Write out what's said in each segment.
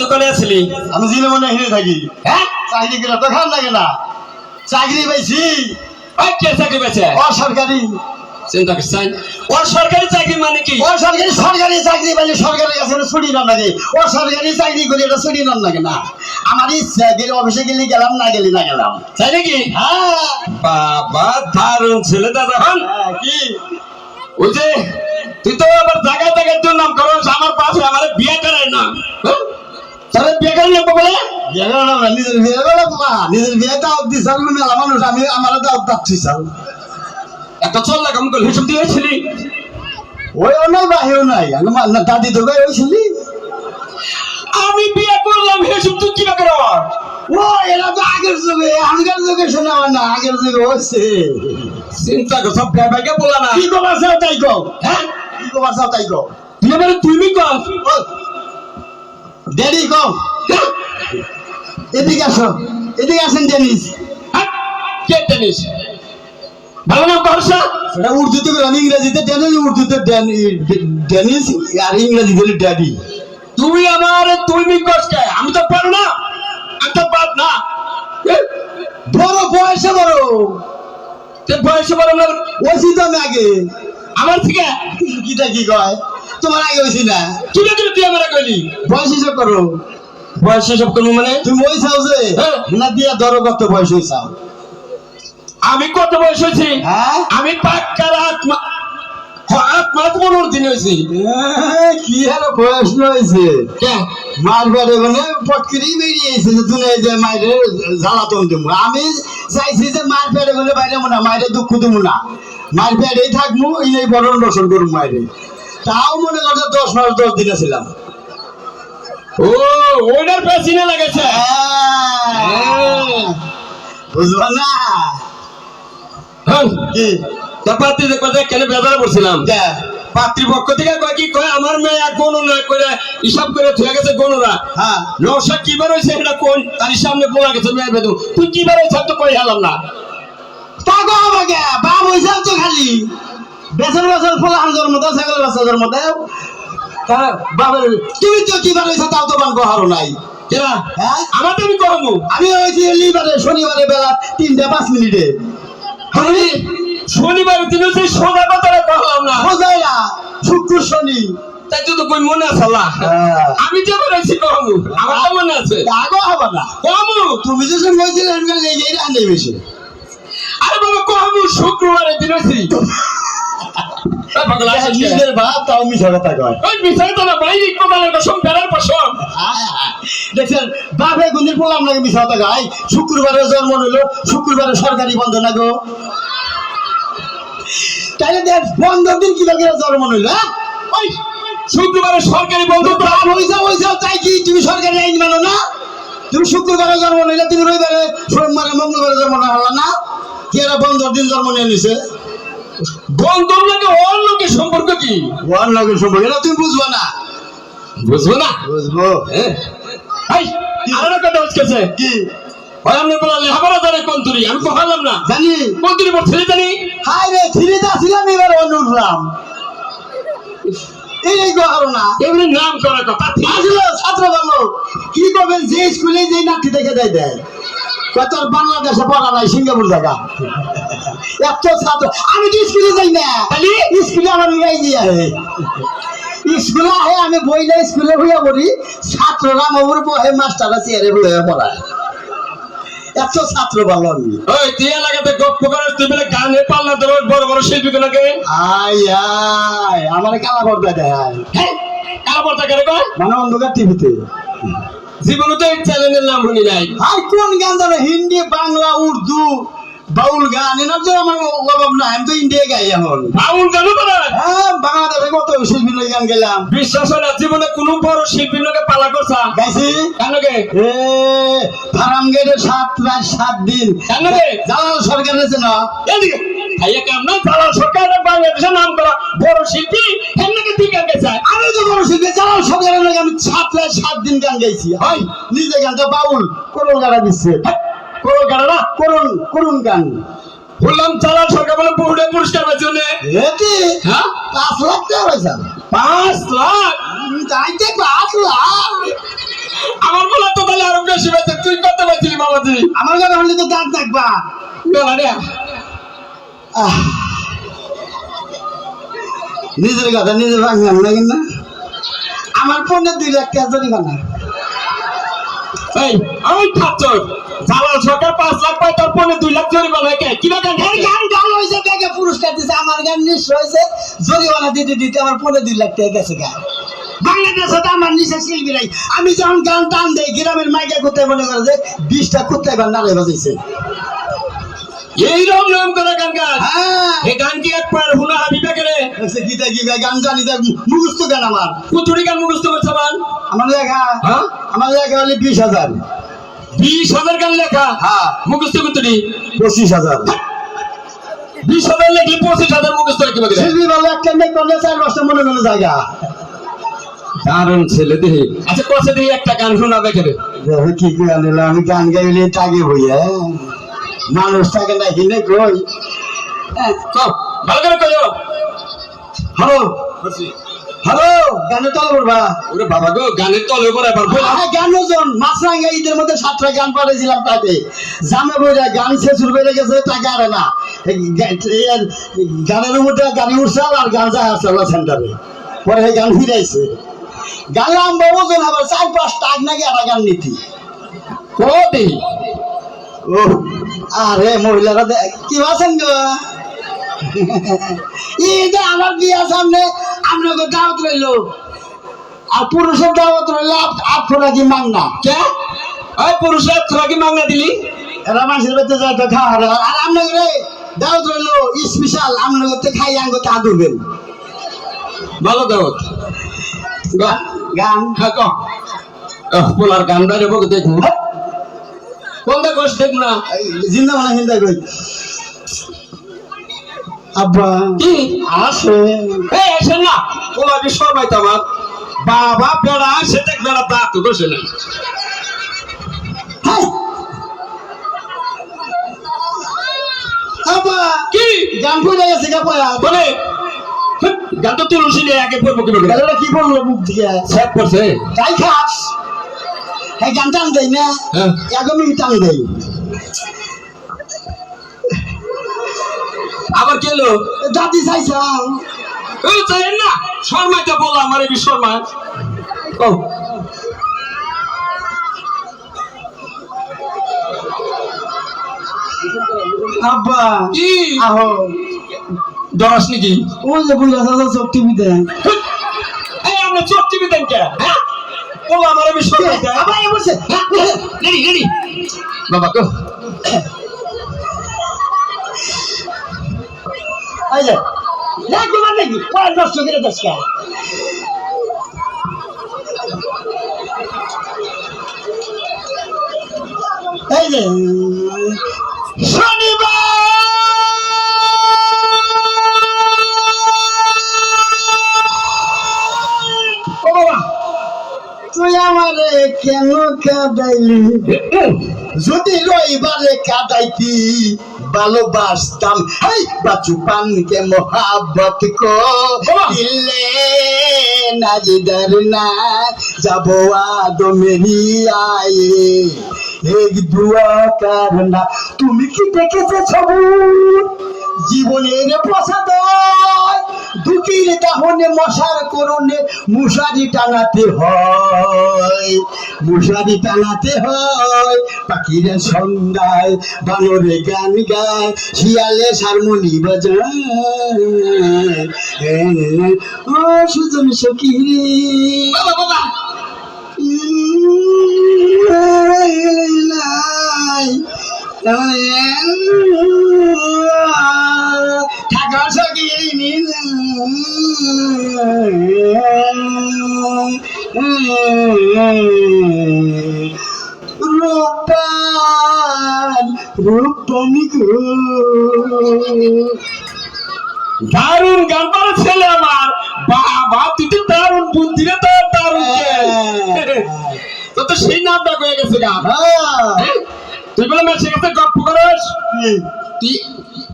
দোকানে আসলি? আমি জিলে মনে হিরে থাকি। হ্যাঁ, চাকরি গেলে তো খারাপ লাগে না। চাকরি পাইছি। ওই কে চাকরি পেয়েছে? অসরকারি। চিন্তা করছেন ওর সরকারি চাকরি মানে কি? অসরকারি সরকারি চাকরি পাইলে সরকারের কাছে ছুটি নাম লাগে। অসরকারি চাকরি করে এটা ছুটি নাম লাগে না। আমার ইচ্ছা গেলে অফিসে গেলে গেলাম, না গেলে না গেলাম। তাই নাকি? হ্যাঁ। বাবা দারুণ ছেলে দাদা হন। কি ওই যে তুই তো আবার জায়গায় জায়গায় তোর নাম করো, আমার পাশে আমার বিয়ে করায় না। হ্যাঁ? তাহলে বিয়ে করে নেবো বলে বিয়ে করো না, নিজের বিয়ে করো মা। নিজের বিয়ে দাওয়াত দিছাল মেলা মানুষ, আমি আমার দাওয়াত দাচ্ছি চাল। একটা চল লাগাম করে হিসেব দিয়ে হয়েছিলি। ওইও নাই বাহিও নাই, আমার দাদি তো গায়ে হয়েছিলি। আমি বিয়ে করলাম হিসেব তুই কি করে? ও এরা তো আগের যুগে, আগের যুগে শোনা না, আগের যুগে হচ্ছে। চিন্তা কর সব ভাইকে বলা না। কি কবার চাও তাই কও। হ্যাঁ, কি কবার চাও তাই কও। তুই এবারে তুমি কর। ড্যাডি কও। এদিকে আসো, এদিকে আসেন ডেনিস। হ্যাঁ, কে টেনিস? ভালো নাম করছা? এটা উর্দুতে বলে, আমি ইংরেজিতে ডেনিস, উর্দুতে ডেনিস, আর ইংরেজিতে ড্যাডি। তুমি আমার তুমি কষ্ট, আমি তো পারো না, আমি তো পার না। বড় বয়সে বড়, বয়সে বড় না ওইছি তো আমি আগে। আমার থেকে। কিটা কি কয়, তোমার আগে হয়েছি না। কি রে তুই আমার কইলি? বয়স হিসাব করো। বয়সে সব কোনো মানে তুমি ওই চাও যে হ্যাঁ। না দিয়া ধরো কত বয়স হয়েছাও। আমি কত বয়স হয়েছি? হ্যাঁ আমি পাক্কার আত্মা 15 দিন হয়েছি। কি আর বয়স হয়েছে, হ্যাঁ, মার বেড়ে মানে পটকিরি বেরিয়েছে যে তুমি যে মায়ের জ্বালাতন দেবো। আমি চাইছি যে মার পেড়ে বলে বাইরে না, মায়ের দুঃখ দেবো না, মার পেড়েই থাকবো, এই বরণ রসন করবো মায়ের। তাও মনে করছে 10 মাস 10 দিনে ছিলাম। ও ওইটার পেছনে লাগেছে। বুঝবা না হ্যাঁ, কি তারপর তুই দেখবা কেন বেজারে পড়ছিলাম। দেখ, পাত্রীপক্ষ থেকে কয় কি কয় আমার মেয়ে গণনা করে হিসাব করে থুয়ে গেছে গণনা। হ্যাঁ নৌশা কি বার হয়েছে এটা কোন তার সামনে বলা গেছে মেয়ে বেদু তুই কি বার হয়েছে তো কই হেলাম না। তা গো আমাকে বাপ হয়েছে তো খালি বেসর বেসর ফলান জন্ম দাও, ছাগল বাচ্চা জন্ম দাও। বাবার তুমি তো কি বার হয়েছে তাও তো বান হারো নাই। কেনা হ্যাঁ আমার তো আমি কহবো আমি হয়েছি লিবারে শনিবারে বেলা 3টা 5 মিনিটে। আমি শনিবার দিন হচ্ছে সোজা কথাটা কহলাম না। বোঝাই না, শুক্র শনি। তাই তো কই মনে আছে আল্লাহ। আমি যে বেরোইছি কহবো আমার তো মনে আছে। আগো হবে না, কহবো তুমি যে বলছিলে এই রান্নাই বেশি। আরে বাবা কহবো শুক্রবারের দিন হয়েছি। নিজের ভাব তাও মিশা কথা কয়। ওই বিষয় তো না বাইরে কোথায় কসম বেড়ার পছন্দ। দেখছেন বাপে গুন্দির বললাম নাকি মিশা কথা গাই। শুক্রবারে জন্ম নিলো, শুক্রবারে সরকারি বন্ধ না গো। তাইলে দেখ বন্ধ দিন কি লাগে জন্ম নিল। ওই শুক্রবারে সরকারি বন্ধ তো হয়েছে তাই কি তুমি সরকারি আইন মানো না? তুমি শুক্রবারে জন্ম নিলে, তুমি রবিবারে সোমবারে মঙ্গলবারে জন্ম না না, কি এরা বন্ধ দিন জন্ম নিয়ে নিছে। বন্ধ লাগে ওর লোকের সম্পর্ক কি? ওয়ান লগের সম্পর্ক এটা তুমি বুঝবা না। বুঝবো না? বুঝবো এই আর কথা হচ্ছে কি ওই আপনি বলা লেখাপড়া জানে কোন তুরি আমি তো পারলাম না। জানি কোন তুরি পড়তে জানি। হাই রে থ্রিতে আসলাম, এবার অন্য উঠলাম। এই গো না এমনি নাম করার কথা আসলে ছাত্র বলো কি করবেন, যে স্কুলে যে নাকি দেখে দেয় দেয় কত বাংলাদেশে পড়া নাই, সিঙ্গাপুর জায়গা এত ছাত্র। আমি তো স্কুলে যাই না, স্কুলে আমার এই দিয়ে স্কুলে আহে, আমি বই না স্কুলে হইয়া পড়ি, ছাত্ররা আমার বহে, মাস্টাররা চেয়ারে বইয়া পড়ায়। এত ছাত্র ভালো আমি। ওই তুই এলাকাতে গপ্প করার তুই বলে গানে পাল্লা দেওয়ার বড় বড় শিল্পী গুলোকে আয় আয় আমার কালা পর্দা দেয়, কারা পড়তা করে কয় মানে অন্ধকার টিভিতে। জীবনে তো এই চ্যানেলের নাম শুনি নাই। আর কোন গান জানো, হিন্দি বাংলা উর্দু বাউল গান, এনার তো আমার অভাব নাই, আমি তো ইন্ডিয়া গাই এখন। বাউল গানও করে? হ্যাঁ বাংলাদেশে কত শিল্পী গান গেলাম। বিশ্বাস হয় না জীবনে কোনো বড় শিল্পীর লোকে পালা করছা? গাইছি কেনকে? এ ফার্ম গেটে 7 রাত 7 দিন। কেনকে? জালাল সরকার আছে না, এদিকে ভাইয়া কেমন জালাল সরকারের বাংলাদেশের নাম করা বড় শিল্পী হেমনাকে ঠিক গান গেছে। আমি তো বড় শিল্পী জালাল সরকারের লাগে আমি 7 রাত 7 দিন গান গাইছি। হয় নিজে গানটা বাউল করুন গাড়া দিচ্ছে, করো গান না করুন গান বললাম জালাল সরকার বলে বহুড়ে পুরস্কার পাইছে। এতে হ্যাঁ 5 লাখ টাকা পয়সা। 5 লাখ? চাইতে 5 লাখ বেশি পাইছে তুই কত পাইছিলি বাবাজি আমার গান হলে তো দাঁত দেখবা গলা রে নিজের কথা নিজে ভাঙলাম না কিন্তু আমার ফোনে 2 লাখ টাকা জরিমানা এই আমি খাচ্ছর জালাল সরকার 5 লাখ পায় তার পনে 2 লাখ জরিমানা কে কি বাগান এই গান গান হয়েছে দেখে পুরস্কার দিছে আমার গান নিশ্চয় হয়েছে জরিমানা দিতে দিতে আমার ফোনে 2 লাখ টাকা গেছে গান বাংলাদেশে তো আমার নিচে শিল্পী নাই আমি যখন গান টান দেই গ্রামের মাইকে কোথায় মনে করে যে 20টা কোথায় গান নাড়ে বাজাইছে এই রকম করে গান গান হ্যাঁ এই গান কি একবার হুনা হাবিবে গেলে গীতা কি গান জানি দেখ মুখস্থ গান আমার কুতুরি গান মুখস্থ করছে মান আমার লেখা হ্যাঁ আমার লেখা হলে 20,000 20,000 গান লেখা হ্যাঁ মুখস্থ কুতুরি 25,000 20,000 লেখি 25,000 মুখস্থ কি বলে শিল্পী বলে একটা মেয়ে করলে 4-5টা মনে মনে জায়গা দারুণ ছেলে দেহি আচ্ছা কসে দেহি একটা গান শোনাবে কেবে দেখো কি করে আনলো আমি গান গাইলে টাকে বইয়া মানুষ থাকে না কিনে কই তো ভালো করে কইও হ্যালো হ্যালো গানে তলে বলবা ওরে বাবা গো গানের তলে উপর এবার বল গান ওজন মাছরাঙ্গা ঈদের মধ্যে 7টা গান পাঠিয়েছিলাম তাকে জামে বইরা গান শেষ বেড়ে গেছে টাকা আরে না গানের মধ্যে গাড়ি উঠছাল আর গান যায় আসল সেন্টারে পরে এই গান ফিরাইছে গালাম ওজন আবার 4-5 টাক নাকি একটা গান নীতি কো দেহি ও আরে মহিলারা কি আছেন গো এই যে আমার বিয়া সামনে আপনাকে দাওয়াত রইলো আর পুরুষের দাওয়াত রইলো আপনারা কি মাংনা কে ওই পুরুষের তোরা কি মাংনা দিলি এরা মানুষের বাড়িতে যায় তো খাওয়া আর আপনাকে দাওয়াত রইলো স্পেশাল আপনাকে খাই আঙ্গতে আদুবেন ভালো দাওত গান হ্যাঁ কো পোলার গান বাইরে বকে দেখু কোনটা কোস দেখ না জিন্দা মানে হিন্দা কই আব্বা কি আসে এই এসে না পোলা কি সবাই তো আমার বাবা বেড়া আসে দেখ বেড়া তা তো বসে না হাই আব্বা কি গান পড়ে গেছে গা পয়া বলে গান তো তুলসী নিয়ে আগে পড়বো কি বলে গালটা কি বললো মুখ দিয়ে সব করছে তাই খাস এই গান টান দেই না হ্যাঁ 1 মিনিট টান দেই আবার কেলো দাদি চাইছাম এই চাই না শর্মাইতে বল আমার এই শর্মা ও আব্বা কি আহো দশ নাকি ওই যে বুঝা চাচা সব টিভিতে এই আমরা চোখ টিভি দেন কে হ্যাঁ বল আমার এই শর্মাইতে আব্বা এই বসে রেডি রেডি বাবা কো এই যে না তোমার নাকি কোন নষ্ট করে দশকা এই যে তুই আমারে কেন কাঁদাইলি যদি রইবারে কাঁদাইতি ভালোবাসতাম হাই বাচু পানকে মোহাব্বত কো দিলে নাজিদার না যাবো আদো মেরি আয়ে এক দুয়া করনা তুমি কি দেখেছো ছবি জীবনের প্রসাদ দুটির দাহনে মশার করণে মশারি টানাতে হয় মশারি টানাতে হয় পাখিরা সন্ধ্যায় বানরে গান গায় শিয়ালে হারমোনি বাজায় ও সুজন সখী বাবা বাবা ঠাকুর সখী রূপান রূপানি গো দারুণ গান পারে ছেলে আমার বাবা তুই তো দারুণ বুদ্ধি রে তোর দারুণ তো তো সেই নামটা হয়ে গেছে গান তুই বলে মেসে গেছে গপ্প করিস তুই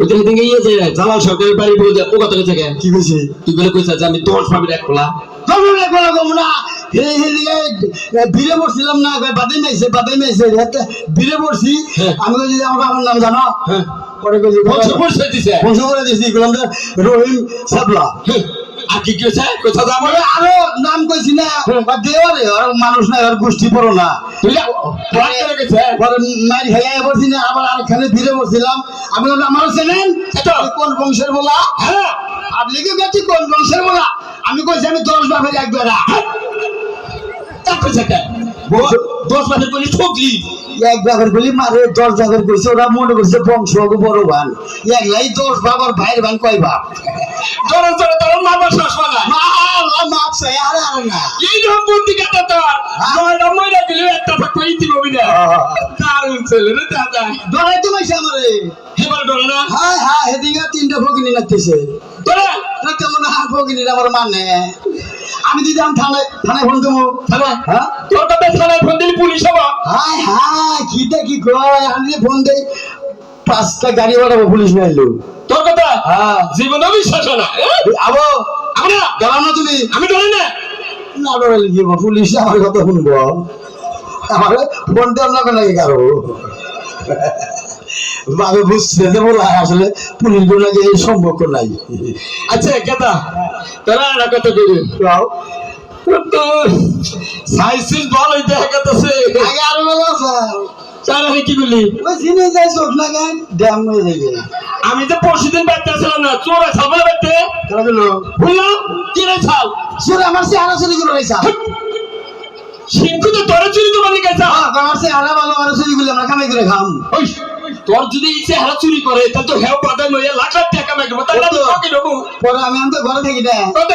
ওই দিন দিকে ইয়ে যায় জালাল সরকারের বাড়ি বলে ও কত থেকে কি কইছে তুই বলে কইছিস যে আমি তোর ভাবি রাখলা তোমরা কোলা গমনা ভিড়ে পড়ছিলাম না বাদাই মাইছে ভিড়ে পড়ছি আমি কইছি আমার বাবার নাম জানো পরে কইছি বংশ পরিচয় দিছে বংশ করে দিছি বললাম যে রহিম সাবলা আর কি কি হয়েছে কোথা যাবো আমি আরো নাম কইছি না দেওয়ারে আর মানুষ না আর গোষ্ঠী পড়ো না তুই পড়া করে গেছে পরে মাইর খাইয়া পড়ছি না আবার আরেকখানে ভিড়ে পড়ছিলাম আমি বললাম আমার চেনেন কোন বংশের বলা হ্যাঁ আপনি কি গেছি কোন বংশের বলা আমি কইছি আমি 10 বাপের এক বেড়া তারপর সেটা 10 মাসের বলি ঠকলি এক বাপের বলি মারে 10 বাপের কইছে ওরা মনে করছে বংশ বড় ভান একলাই 10 বাবার ভাইয়ের ভান কয় বাপ জোরে জোরে তোর মামা শাসবা না আল্লাহ মাপ চাই আর না এই রকম বুদ্ধি কাটা তোর নয়টা মহিলা দিলে একটা কই দিব বিনা দারুণ ছেলে রে দাদা ডরাই তো মাইছে আমারে এবার ডরে না হায় হায় হেদিকে 3টা ফকিনি লাগতেছে তোরা না তেমন হার ফকিনি আমার মানে আমি দিদি আমি থানায় ফোন দেবো থানা হ্যাঁ তোর তো থানায় ফোন দিলি পুলিশ হবা হায় হায় কিটা কি কয় আমি যে ফোন দেই 5টা গাড়ি বাড়াবো পুলিশ নাইলো তোর কথা হ্যাঁ জীবনে বিশ্বাস হয় না আবো আমরা দাঁড়াও না তুমি আমি ডরি না না ডরাইলে কি পুলিশ আমার কথা শুনবো আমার ফোন দেওয়ার লাগে নাকি কারো বাবে বুঝছে যে বলা আসলে পুলিশ গুলো নাকি এই সম্পর্ক নাই আচ্ছা কেতা তোরা একটা কথা করি তো সাইসিস ভালোই দেখা গেছে আগে আরো বলো তারা কি বলি ওই জিনে যাই চোখ না গান ড্যাম হয়ে যাবে আমি তো পরশুদিন বাইতে আসলাম না চোরা ছাগল বাইতে তারা গেল বললাম কি রে ছাল সুরে আমার সে আরো চুরি করে রয়েছে সিংকু তো তোরা চুরি করবার নিয়ে গেছে আমার সে আরো ভালো আরো চুরি করলে আমরা কামাই করে খাম ওই তোর যদি ইচ্ছে হারা চুরি করে তাহলে তো হেও পাতা লইয়া লাখ লাখ টাকা কামাই করবো তাহলে আমি ঠকে দেবো পরে আমি তো ঘরে থাকি না কত